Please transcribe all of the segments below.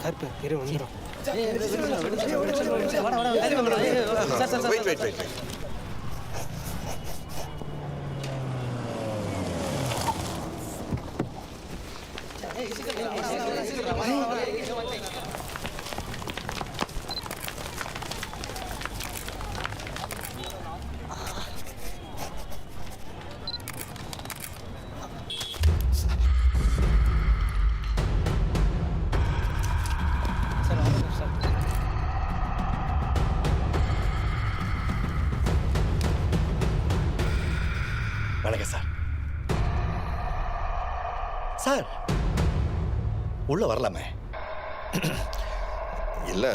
கருப்பு இரு வந்துடும். வணக்கம் சார். சார் உள்ள வரலாமே? இல்ல,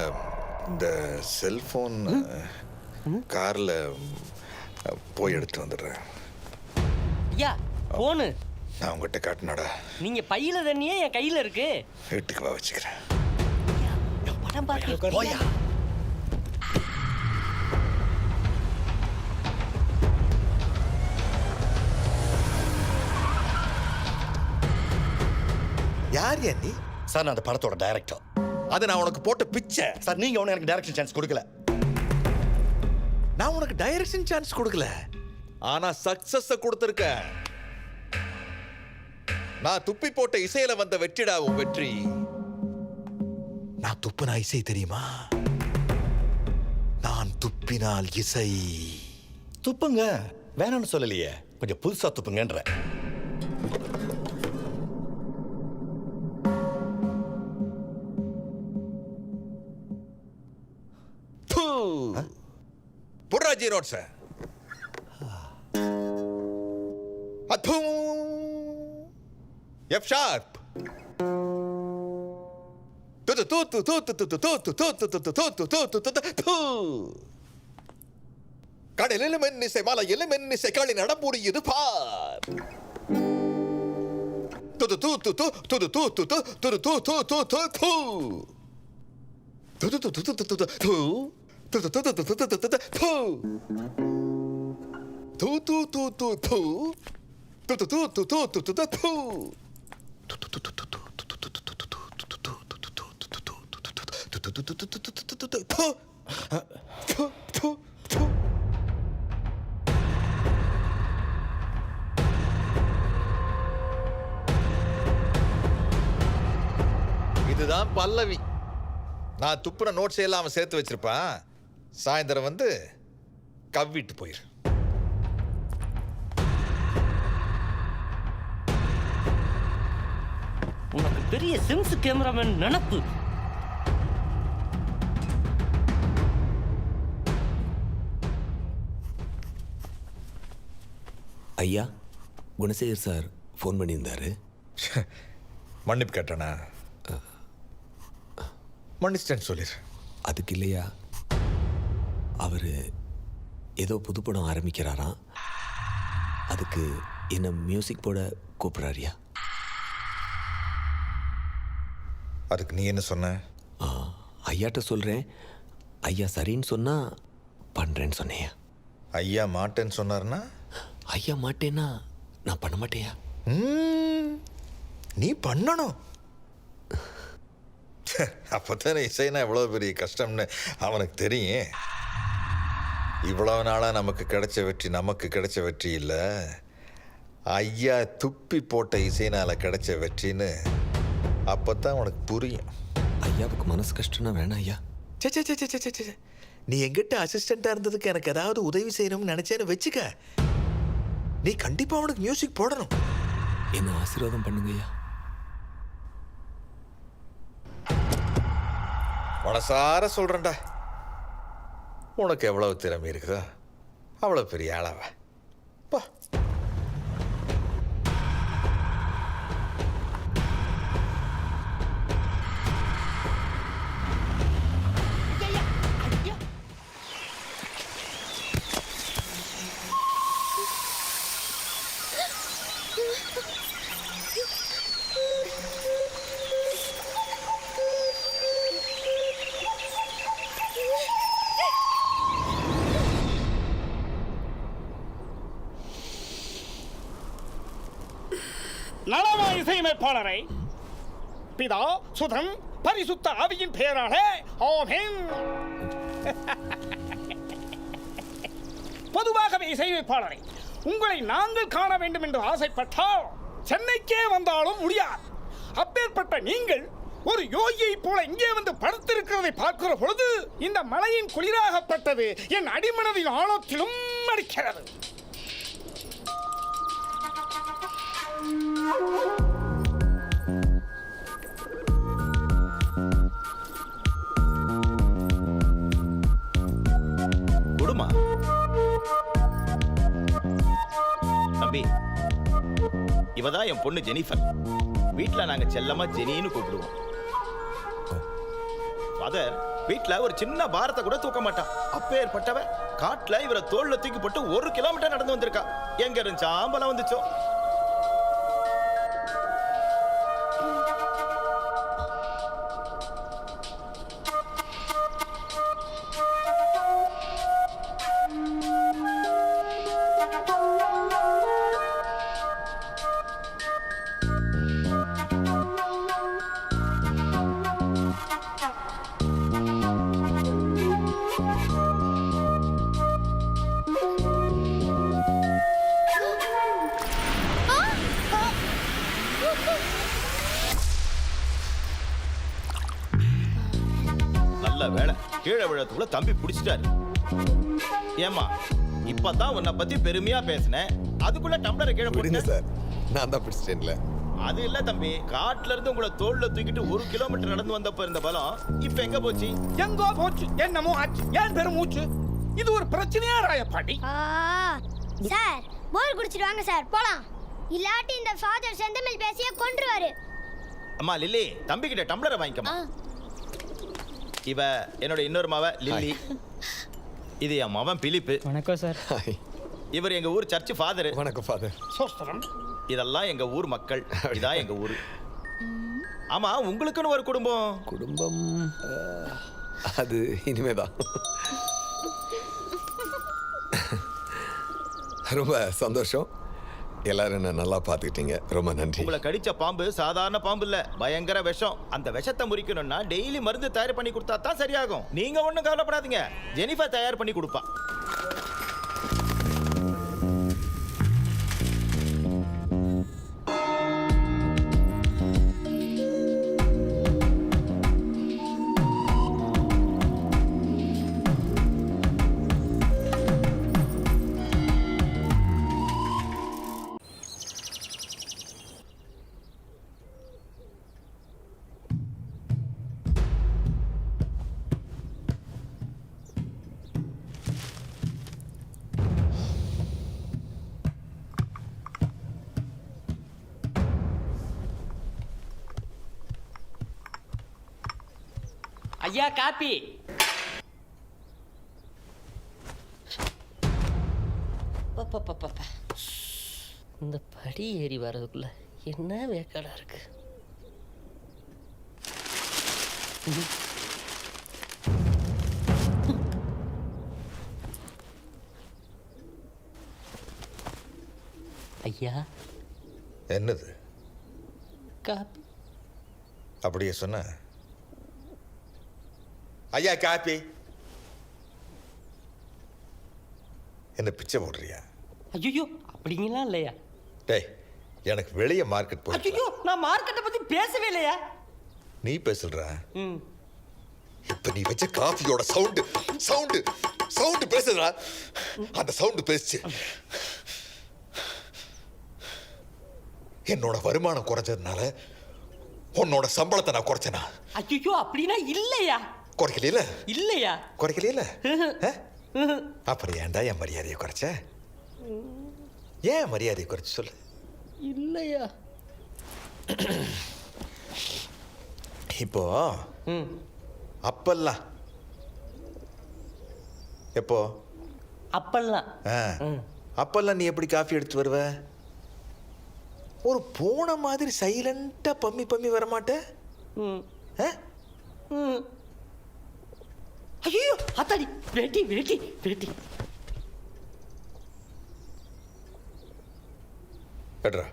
இந்த செல்போன் கார்ல போய் எடுத்து வந்துடுறேன். ஐயா போனு நான் உங்ககிட்ட காட்டினாடா. நீங்க பையில தண்ணியே என் கையில இருக்கு. வீட்டுக்கு வா, வச்சுக்கிறேன். படம் பார்க்க போயா. யார் யா நீ? சார் நான் அந்த படத்தோட டைரக்டர். அது நான் உனக்கு போட்ட பிச்சை. சார் நீங்க ஒன்னும் எனக்கு டைரக்ஷன் சான்ஸ் கொடுக்கல. நான் உனக்கு டைரக்ஷன் சான்ஸ் கொடுக்கல, ஆனா சக்சஸ் கொடுத்திருக்க. நான் துப்பி போட்ட இசையில வந்த வெற்றிடா உன் வெற்றி. நான் துப்புனா இசை தெரியுமா? நான் துப்பினால் இசை. துப்புங்க, வேணும்னு சொல்லலையே, கொஞ்சம் புதுசா துப்புங்கன்ற. புர்ராஜி ரோட் சார். F sharp. கடலிலும் மென்னிசை மலையிலும் மென்னிசை களி நடப்புரியுது பார். துது தூ து து துது தூ து து துது தூ து து து து துது து து து து து து Tu tu tu tu tu tu tu tu tu tu tu. இதுதான் பல்லவி. நான் துப்புன நோட்ஸ் எல்லாம் அவன் சேர்த்து வச்சிருப்பான். சாயந்தரம் வந்து கவ்விட்டு போயிரு. உனக்கு பெரிய சென்ஸ் கேமராமேன் நினப்பு. ஐயா, குணசேகர் சார் ஃபோன் பண்ணியிருந்தாரு. மன்னிப்பு கேட்டானா? மன்னிச்சிட்டேன்னு சொல்லிடு. அதுக்கு இல்லையா, அவர் ஏதோ புது படம் ஆரம்பிக்கிறாராம். அதுக்கு என்ன மியூசிக் போட கூப்பிட்றாரியா? அதுக்கு நீ என்ன சொன்ன? ஐயாட்ட சொல்கிறேன். ஐயா சரின்னு சொன்னால் பண்ணுறேன்னு சொன்னேயா. ஐயா மாட்டேன்னு சொன்னார்னா? ஐயா மாட்டேன்னா நான் பண்ண மாட்டேயா? நீ பண்ணணும். அப்போத்தானே இசைனா எவ்வளோ பெரிய கஷ்டம்னு அவனுக்கு தெரியும். இவ்வளவு நாளாக நமக்கு கிடைச்ச வெற்றி இல்லை, ஐயா துப்பி போட்ட இசைனால் கிடைச்ச வெற்றின்னு அப்போத்தான் உனக்கு புரியும். ஐயாவுக்கு மனசு கஷ்டம்னா வேணாம் ஐயா. சே, நீ எங்கிட்ட அசிஸ்டண்ட்டாக இருந்ததுக்கு எனக்கு ஏதாவது உதவி செய்யணும்னு நினச்சேன்னு வச்சுக்க. நீ கண்டிப்பாக அவனுக்கு மியூசிக் போடணும். என்ன ஆசீர்வாதம் பண்ணுங்க ஐயா. மனசார சொல்கிறேன்டா, உனக்கு எவ்வளவு திறமை இருக்குதோ அவ்வளோ பெரிய ஆளாவ. பா. நலமா இசையமைப்பாளரை பிதா சுதன் பரிசுத்த ஆவியின் பெயராலே ஆமென். பொதுவாகவே இசையமைப்பாளரை உங்களை நாங்கள் காண வேண்டும் என்று ஆசைப்பட்டால் சென்னைக்கே வந்தாலும் முடியாது. அப்பேற்பட்ட நீங்கள் ஒரு யோகியை போல இங்கே வந்து படுத்திருக்கிறதை பார்க்கிற பொழுது இந்த மலையின் குளிராகப்பட்டது என் அடிமனதின் ஆழத்திலும் அடிக்கிறது. குடுமா தம்பி, இவதான் என் பொண்ணு ஜெனிஃபர். வீட்ல நாங்க செல்லமா ஜெனின்னு கூப்பிடுவோம். ஃபாதர் வீட்ல ஒரு சின்ன பாரத்தை கூட தூக்க மாட்டான். அப்பேற்பட்டவ காட்டுல இவரை தோல்ல தூக்கி போட்டு 1 கிலோமீட்டர் நடந்து வந்திருக்கா. எங்க இருந்துச்சா பலம் வந்துச்சோ. நல்ல வேளை கீழே விழத்துக்குள்ள தம்பி பிடிச்சிட்டாரு. ஏமா இப்பதான் உன்னை பத்தி பெருமையா பேசினேன், அதுக்குள்ள டம்ளரை கீழே விடுங்க போடுங்க. சார், நான் தான் பிடிச்சிட்டேன்ல. அது இல்ல தம்பி, காட்டுல இருந்து உங்களை தோல்ல தூக்கிட்டு 1 கிலோமீட்டர் நடந்து வந்தப்ப இருந்த பலம் இப்ப எங்க போச்சு? எங்கோ போச்சு, என்னமோ ஆச்சு. ஏன் பெருமூச்சு? இது ஒரு பிரச்சனையா ராயப்பாண்டி? சார் போர் குடிச்சிட்டு வாங்க சார், போலாம். இல்லாட்டி இந்த ஃபாதர் செந்தமிழ் பேசிய கொன்றுவாரு. அம்மா லில்லி, தம்பி கிட்ட டம்ளரை வாங்கிக்கமா. இவ என்னோட இன்னொரு மவ லில்லி. இது என் மவன் பிலிப்பு. வணக்கம் சார். ஹாய். இவர் எங்க ஊர் சர்ச் ஃபாதர். வணக்கம் ஃபாதர். சோஸ்திரம். இதெல்லாம் எங்க ஊர் மக்கள். இதான் எங்க ஊரு. ஆமா, உங்களுக்குன்னு ஒரு குடும்பம். குடும்பம் அது இனிமேதான். ரொம்ப சந்தோஷம். எல்லாரும் என்ன நல்லா பார்த்துக்கிட்டீங்க, ரொம்ப நன்றி. உங்களை கடிச்ச பாம்பு சாதாரண பாம்பு இல்ல, பயங்கர விஷம். அந்த விஷத்தை முறிக்கணும்னா டெய்லி மருந்து தயார் பண்ணி கொடுத்தா தான் சரியாகும். நீங்க ஒண்ணும் கவலைப்படாதீங்க, ஜெனிஃபர் தயார் பண்ணி கொடுப்பா. ஐயா காப்பி. இந்த படி ஏறி வர்றதுக்குள்ள என்ன வேக்காடா இருக்கு. ஐயா என்னது காப்பி. அப்படியே சொன்ன? ஐயா காப்பி. என்ன பிச்சை போடுறியா? ஐயோ அப்படிங்கலாம் இல்லையா? டேய், எனக்கு வெளியே மார்க்கெட் போய். ஐயோ நான் மார்க்கெட்டை பத்தி பேசவே இல்லையா? நீ பேசுறா? ம். இப்ப நீ வச்ச காஃபியோட சவுண்டு சவுண்டு சவுண்டு பேசுறா. அந்த சவுண்டு பேசுச்சு. என்னோட வருமானம் குறைஞ்சதுனால உன்னோட சம்பளத்தை நான் குறைச்சனா? ஐயோ அப்படின்னா இல்லையா? குறைக்கல இல்லையா? குறைக்கல. அப்புறம் ஏன்டா என் மரியாதையை குறைச்ச? ஏன் மரியாதையை குறைச்சு சொல்லு. இல்லையா? இப்போ ம். அப்பெல்லாம் எப்போ அப்பெல்லாம் அப்பெல்லாம் நீ எப்படி காஃபி எடுத்து வருவ? ஒரு போன மாதிரி சைலண்டா பம்மி பம்மி வரமாட்ட? ம். ம். ஐயோ அத்தாடி, வேட்டி வேட்டி வேட்டி. எடுறா.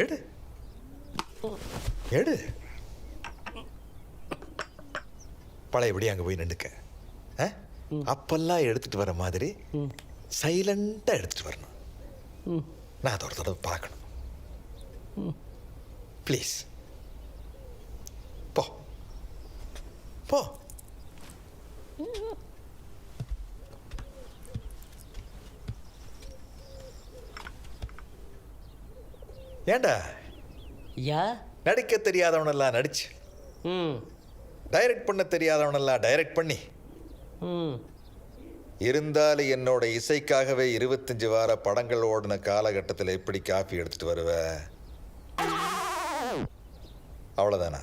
எடு எடு. பழையபடி அங்கே போய் நின்றுக்க. அப்பெல்லாம் எடுத்துட்டு வர மாதிரி சைலண்டாக எடுத்துட்டு வரணும். நான் அதோட தடவை பார்க்கணும். ப்ளீஸ் போ போ. ஏண்டா யா நடிக்க தெரியாதவனெல்லாம் நடிச்சு, ம் டைரக்ட் பண்ண தெரியாதவனெல்லாம் டைரக்ட் பண்ணி, ம் இருந்தாலும் என்னோட இசைக்காகவே 25 வார படங்கள் ஓடின காலகட்டத்தில் எப்படி காஃபி எடுத்துட்டு வருவ? அவ்வளோதானா?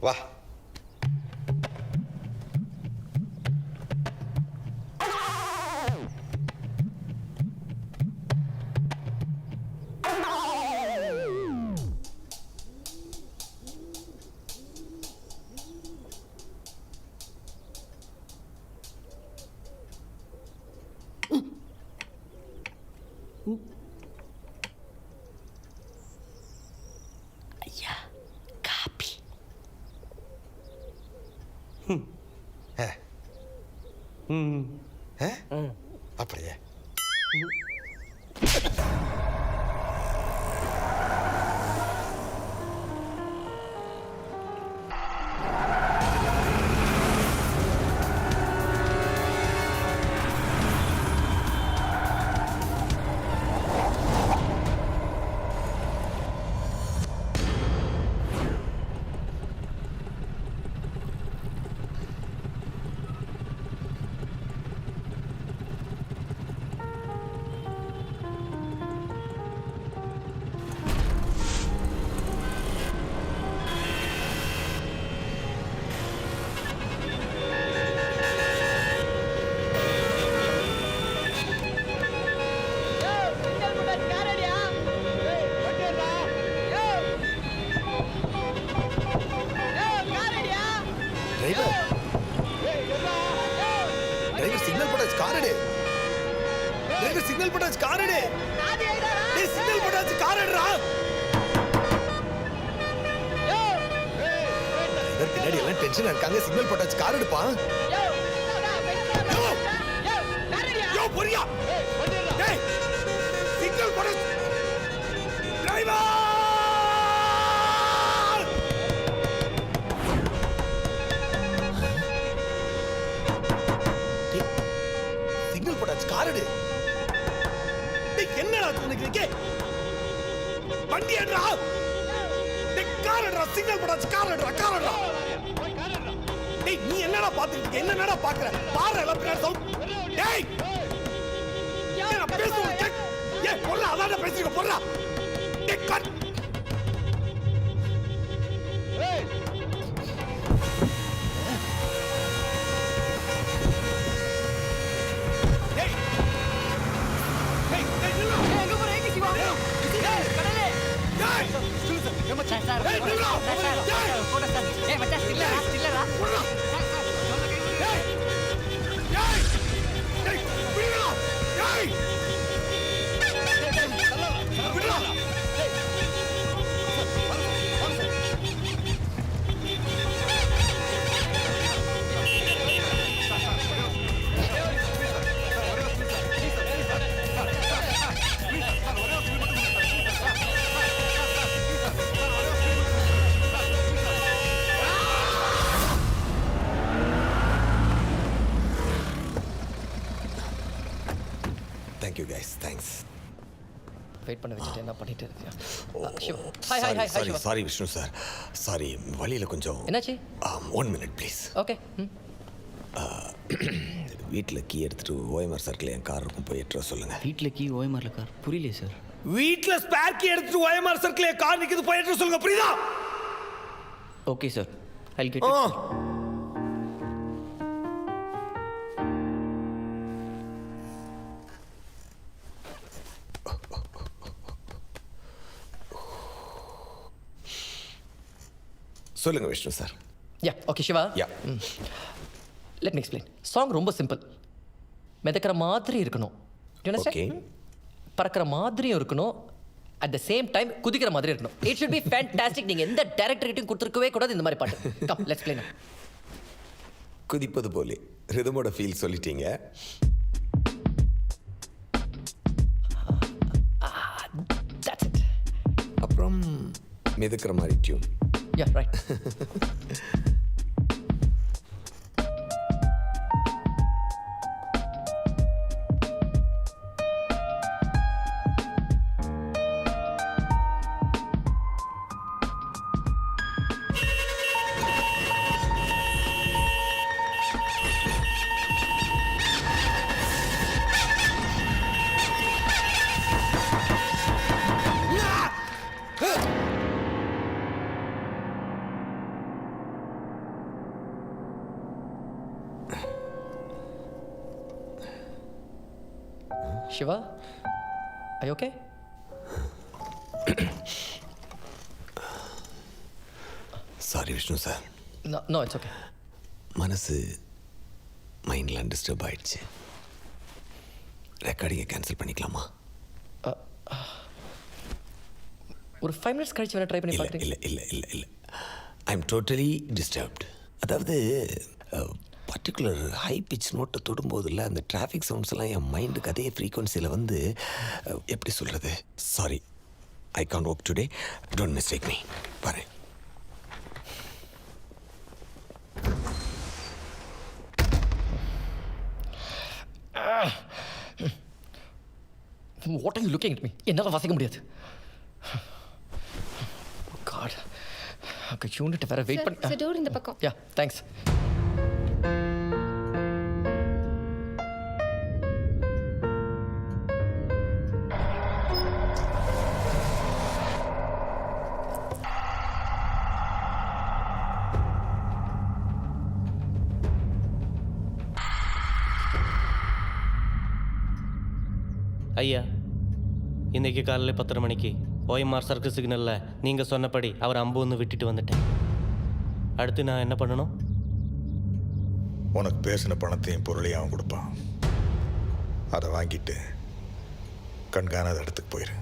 வா. ஐயா காப்பி. அப்படியே டிரைவர் சிக்னல் போட்டாச்சு, கார் எடு. டிரைவர் சிக்னல் போட்டாச்சு, கார் எடு. டேய் சிக்னல் போட்டாச்சு, கார் எடுடா. டிரைவர் பின்னாடி எல்லாம் டென்ஷனா இருக்காங்க. சிக்னல் போட்டாச்சு, கார் எடுப்பா. யோ பொரியா. டேய் சிக்னல் போட்டாச்சு. டிரைவர் சிக்னல் போட்டாச்சு, கார் எடு. டேய் என்னடா நினைக்கிறீங்க? வண்டி எடுடா. டேய் கார் எடுடா. சிக்னல் போட்டாச்சு, கார் எடுடா, கார் எடுடா. டேய் நீ என்னடா பாத்துட்டு இருக்க? என்னடா பாக்குற? பாரு எல்லாம் பின்னாடி சவுண்ட். டேய் என்ன பேசுற? ஏய் பொறா, அதானே பேசிக்க பொறா. டேய் cut. Thank you guys, thanks. Wait பண்ண வச்சுட்டு என்ன பண்ணிட்டு இருக்கியா? சாரி விஷ்ணு சார், சாரி வழியில் கொஞ்சம். என்னாச்சு? 1 minute ப்ளீஸ். ஓகே. வீட்டில் கீ எடுத்துட்டு ஓஎம்ஆர் சர்க்கிள் என் கார் இருக்கும், போய் எட்டுற சொல்லுங்கள். வீட்டில் கீ ஓஎம்ஆர்ல கார் புரியலையே சார். வீட்டில் ஸ்பேர் கீ எடுத்துட்டு ஓஎம்ஆர் சர்க்கிள் கார் நிற்குது, போய் எட்டுற சொல்லுங்க. புரியுதா? Okay sir, I get it. சொல்லுங்க Vishnu sir. Ya okay Shiva. Ya let me explain. Song ரொம்ப சிம்பிள். மிதக்கிற மாதிரி இருக்கணும். ஓகே. பறக்கிற மாதிரியும் இருக்கணும், அட் த சேம் டைம் குதிக்கிற மாதிரி இருக்கணும். It should be fantastic. நீங்கள் எந்த டேரக்டர்கிட்டையும் கொடுத்துருக்கவே கூடாது இந்த மாதிரி பாட்டு. கம் லெட்ஸ் ப்ளே நவ. குதிப்பது போலே ரிதமோட ஃபீல் சொல்லிட்டீங்க. That's it. அப்புறம் மிதக்கிற மாதிரி tune. Yeah right. Shiva, are you okay? Sorry Vishnu sir. No, it's okay. மனசு மைண்ட்லாம் டிஸ்டர்ப் ஆயிடுச்சு. ரெக்கார்டிங்கை கேன்சல் பண்ணிக்கலாமா? ஒரு 5 minutes கழிச்சு வேணா ட்ரை பண்ணி இல்லை பார்க்குறீங்க? இல்லை இல்லை இல்லை இல்லை ஐ எம் டோட்டலி டிஸ்டர்ப்டு. அதாவது பர்டிகுலர் ஹை பிச் நோட்டை தொடும்போதில் அந்த டிராஃபிக் சவுண்ட்ஸ் எல்லாம் என் மைண்டுக்கு அதே ஃப்ரீக்வன்சியில் வந்து எப்படி சொல்கிறது, sorry I can't work today, don't mistake me. வரேன். What are you looking at me? என்னால் வாசிக்க முடியாது. God. அங்கே யூனிட் வேற வெயிட் பண்ணி. டோர் இந்த பக்கம். Yeah thanks. ஐயா, இன்றைக்கி காலையில் 10:30 மணிக்கு OMR சர்க்கிள் சிக்னலில் நீங்கள் சொன்னபடி அவர் அம்புன்னு விட்டுட்டு வந்துட்டேன். அடுத்து நான் என்ன பண்ணணும்? உனக்கு பேசின பணத்தையும் பொருளையும் அவன் கொடுப்பான். அதை வாங்கிட்டு கண்காணாத இடத்துக்கு போயிரு.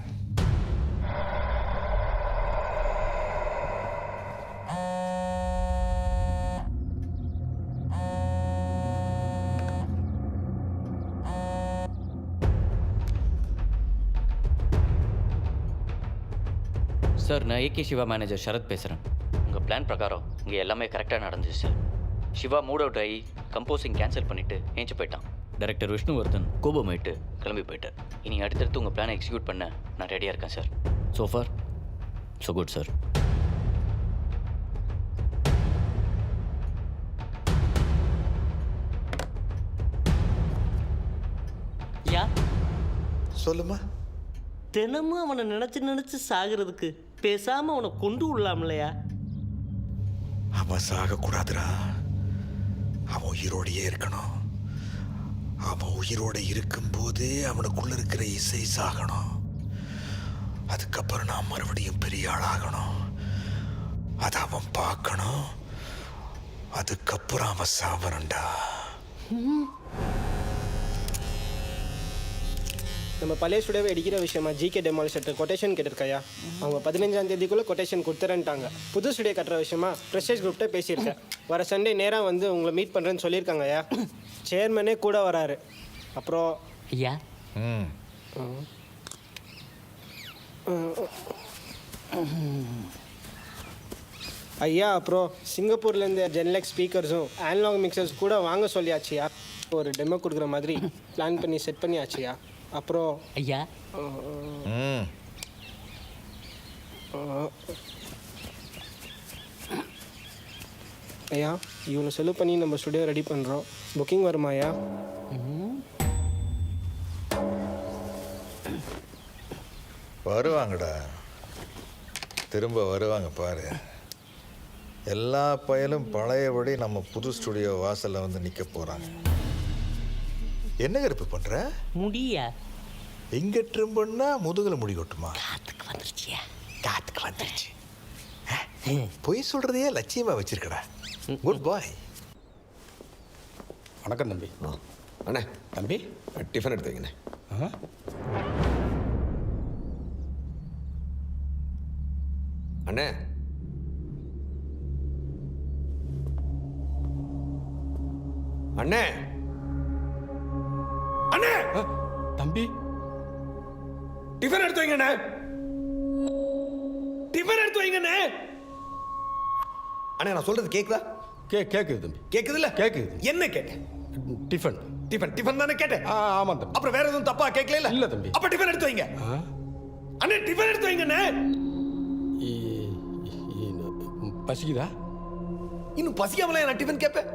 சார், நான் ஏகே சிவா மேனேஜர் சரத் பேசுகிறேன். உங்கள் பிளான் பிரகாரம் இங்கே எல்லாமே கரெக்டாக நடந்துச்சு சார். சிவா மூட் அவுட் ஆகி கம்போசிங் கேன்சல் பண்ணிவிட்டு ஏஞ்சி போயிட்டான். டைரக்டர் விஷ்ணுவர்தன் கோபமாயிட்டு கிளம்பி போயிட்டார். இனி அடுத்தடுத்து உங்கள் பிளானை எக்ஸிக்யூட் பண்ண நான் ரெடியாக இருக்கேன் sir. So far so good sir. Ya, சொல்லுமா. தினமும் அவனை நினச்சி சாகிறதுக்கு பேசாமல் அவனை கொண்டு விடலாம்லையா? அவன் சாகக்கூடாதுடா. அவன் உயிரோடையே இருக்கணும். அவன் உயிரோட இருக்கும்போது அவனுக்குள்ள இருக்கிற இசை சாகணும். அதுக்கப்புறம் நான் மறுபடியும் பெரிய ஆளாகணும். அதை அவன் பார்க்கணும். அதுக்கப்புறம் அவன் சாவரண்டா. நம்ம பழைய ஸ்டுடியோவை அடிக்கிற விஷயமா ஜிகே டெமாலிஷர்ட்டு கொட்டேஷன் கேட்டிருக்காயா. அவங்க 15ஆம் தேதிக்குள்ளே கொட்டேஷன் கொடுத்துறேன்ட்டாங்க. புது ஸ்டுடியோ கட்டுற விஷயமா ப்ரெஸ்டேஜ் குரூப்கிட்ட பேசியிருக்கேன். வர சண்டே நேராக வந்து உங்களை மீட் பண்ணுறேன்னு சொல்லியிருக்காங்கய்யா. சேர்மனே கூட வராரு. அப்புறம் ஐயா, ஐயா அப்புறம் சிங்கப்பூர்லேருந்து ஜென்லெக் ஸ்பீக்கர்ஸும் ஆனலாக் மிக்சர்ஸ் கூட வாங்க சொல்லியாச்சியா. ஒரு டெமோ கொடுக்குற மாதிரி பிளான் பண்ணி செட் பண்ணியாச்சியா. அப்புறம் ஐயா, ஐயா இவனை செலவு பண்ணி நம்ம ஸ்டுடியோ ரெடி பண்ணுறோம். புக்கிங் வருமாயா? வருவாங்கடா, திரும்ப வருவாங்க பாரு. எல்லா பயலும் பழையபடி நம்ம புது ஸ்டுடியோ வாசலில் வந்து நிற்க போகிறாங்க. என்ன கருப்பு பண்ணுற? முடியா இங்கே ட்ரிம்புன்னா முதுகில் முடி கொட்டுமா? காத்துக்கு வந்துருச்சியா? காத்துக்கு வந்துருச்சு. பொய் சொல்கிறதையே லட்சியமாக வச்சிருக்கடா. குட் பாய். வணக்கம் தம்பி. அண்ணே தம்பி டிஃபன் எடுத்து வைங்கண்ணே. அண்ணே அண்ணே அண்ணே தம்பி டிஃபன் எடுத்து வைங்கண்ணே. டிஃபன் எடுத்து வைங்கண்ணே. அண்ணே நான் சொல்றது கேக்குதா? கேக்குது தம்பி. கேக்குது இல்ல? கேக்குது. என்ன கேட்டேன்? டிஃபன். டிஃபன் தானே கேட்டேன். ஆமா தம்பி. அப்புறம் வேற எதுவும் தப்பா கேட்கல இல்ல? இல்ல தம்பி. அப்ப டிஃபன் எடுத்து வைங்க. அண்ணே டிஃபன் எடுத்து வைங்கண்ணே. பசிக்குதா? இன்னும் பசிக்காமல நான் டிஃபன் கேட்பேன்.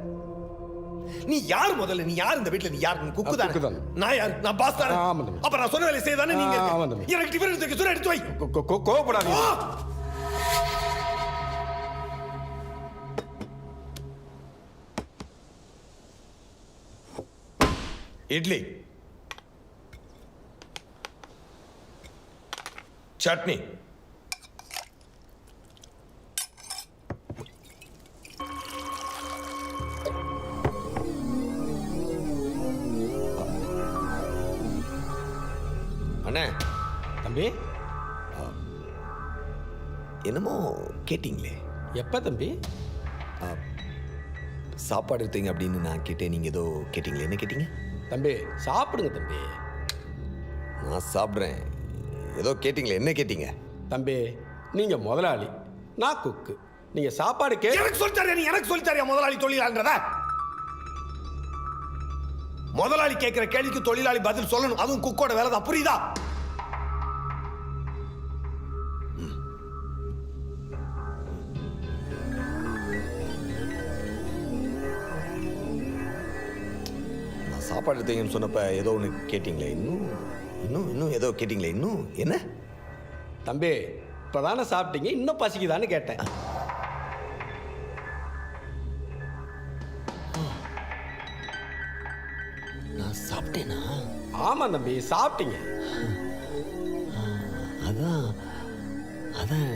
நீ யார் முதல்ல? நீ யார் இந்த வீட்ல? நீ யார்? நீ குக்கு தானே? நான் யார்? நான் பாஸ் தானே? ஆமா தம்பி. அப்ப நான் சொன்ன வேலையை செய்தானே நீங்க? ஆமா தம்பி. எனக்கு டிஃபன் எடுத்து வைக்க சொல்ல, எடுத்து வை. கோவப்படாதீங்க. இட்லி, சட்னி, அண்ணே தம்பி என்னமோ கேட்டீங்களே? எப்ப தம்பி? சாப்பாடு எடுத்தீங்க அப்படின்னு நான் கேட்டேன். நீங்க ஏதோ கேட்டீங்களே, என்ன கேட்டீங்க? தம்பி சாப்பிடுங்க தம்பி. நான் சாப்பிட்றேன். ஏதோ கேட்டீங்களே, என்ன கேட்டீங்க? தம்பி நீங்க முதலாளி, நான் குக்கு. நீங்க சாப்பாடு எனக்கு சொல்லித்தாரியா? நீ எனக்கு சொல்லித்தாரியா முதலாளி தொழிலாளின்றத? முதலாளி கேட்கிற கேள்விக்கு தொழிலாளி பதில் சொல்லணும். அதுவும் குக்கோட வேலை தான். புரியுதா? நான் சாப்பாடு எடுத்தீங்கன்னு சொன்னப்ப ஏதோ ஒன்று கேட்டீங்களே. இன்னும் ஏதோ கேட்டீங்களே. இன்னும் என்ன? தம்பி இப்பதானே சாப்பிட்டீங்க, இன்னும் பசிக்குதான்னு கேட்டேன். நான் சாப்பிட்டேனா? ஆமா தம்பி சாப்பிட்டீங்க. அதான் அதான்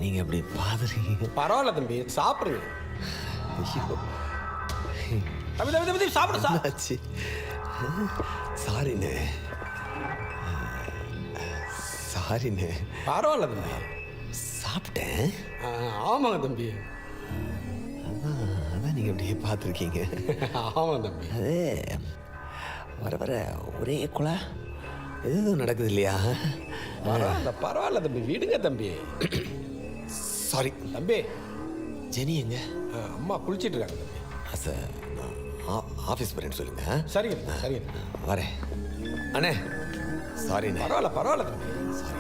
நீங்க அப்படி பாதுறீங்க. பரவாயில்ல தம்பி சாப்பிடுங்க. ஐயோ தம்பி தம்பி தம்பி சாப்பிடு ஆச்சு. சாரிண்ணே. சாரிண்ணே. பரவாயில்ல தம்பி சாப்பிட்டேன். ஆமாங்க தம்பி. அதான் நீங்க அப்படியே பார்த்துருக்கீங்க. ஆமாம் தம்பி. அது வர வர ஒரே குழா எதுவும் நடக்குது இல்லையா? பரவாயில்ல தம்பி விடுங்க தம்பி. சாரி தம்பி. ஜெனி எங்க? அம்மா குளிச்சிட்டு இருக்காங்க தம்பி. சார் நான் ஆஃபீஸ் போறேன்னு சொல்லுங்க. சரிங்க சரிங்க வரேன். அண்ணே சாரிண்ணே. பரவாயில்ல தம்பி. சாரி.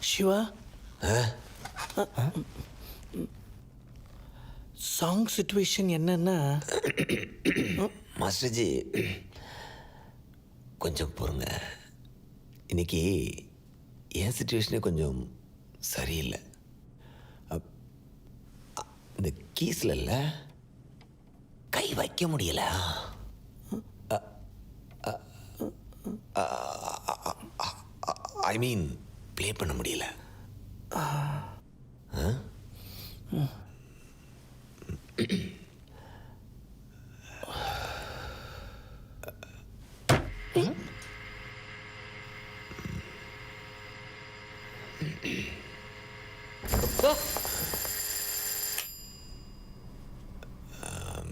சிவா, சாங் சிச்சுவேஷன் என்னன்னா, மாஸ்டர்ஜி கொஞ்சம் பொறுங்க. இன்னைக்கு என் சிச்சுவேஷனே கொஞ்சம் சரியில்லை. இந்த கீஸ்ல கை வைக்க முடியல. ஐ மீன் ப்ளே பண்ண முடியல.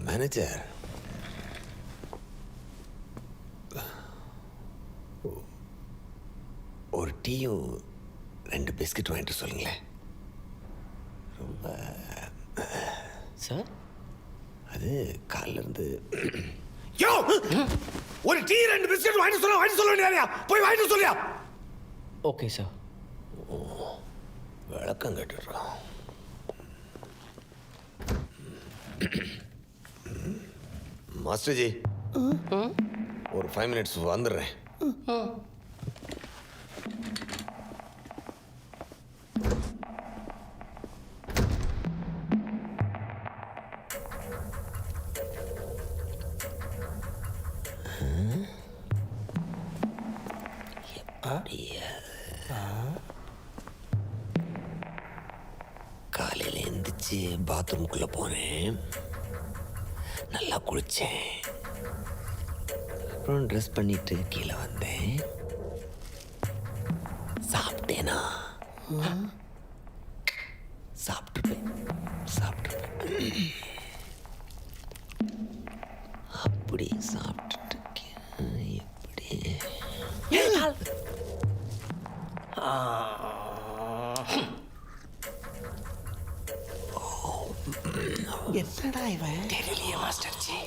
மேனேஜர், ஒரு டீயும் 2 பிஸ்கட் வாங்கிட்டு சொல்லுங்களேன். ரொம்ப சார் அது காலைல இருந்து யோ ஒரு டீ 2 பிஸ்கட் வாங்கிட்டு சொல்ல வேண்டியதாரியா? போய் வாங்கிட்டு சொல்லியா? Okay sir. விளக்கம் கேட்டுடுறோம். மாஸ்டர்ஜி ஒரு 5 மினிட்ஸ் வந்துடுறேன். அப்படியா? காலையில் எழுந்திரிச்சு பாத்ரூமுக்குள்ளே போனேன், நல்லா குளித்தேன், அப்புறம் ட்ரெஸ் பண்ணிட்டு கீழே வந்தேன். சாப்பிட்டேனா? சாப்பிட்ருப்பேன். அப்படி சாப்பிட்டுட்டு இருக்கேன். எப்படி? என்னடா இவன்? தெரியலையே மாஸ்டர் ஜி.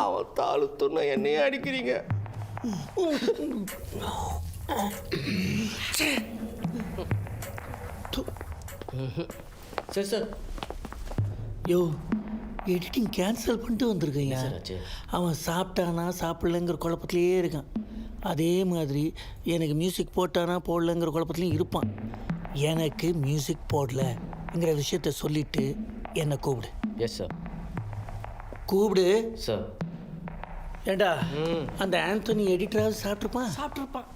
அவன் தாளு துண்ண என்னையே அடிக்கிறீங்க. சார் சார் யோ, எடிட்டிங் கேன்சல் பண்ணிட்டு வந்திருக்கேன். சார் ஆச்சு? அவன் சாப்பிட்டானா சாப்பிடலங்கிற குழப்பத்திலேயே இருக்கான். அதே மாதிரி எனக்கு மியூசிக் போட்டானா போடலங்கிற குழப்பத்துலேயும் இருப்பான். எனக்கு மியூசிக் போடலங்கிற விஷயத்த சொல்லிட்டு என்னை கூப்பிடு. Yes sir. கூப்பிடு சார். ஏண்டா, அந்த ஆந்தோனி எடிட்டராவது சாப்பிட்ருப்பான்.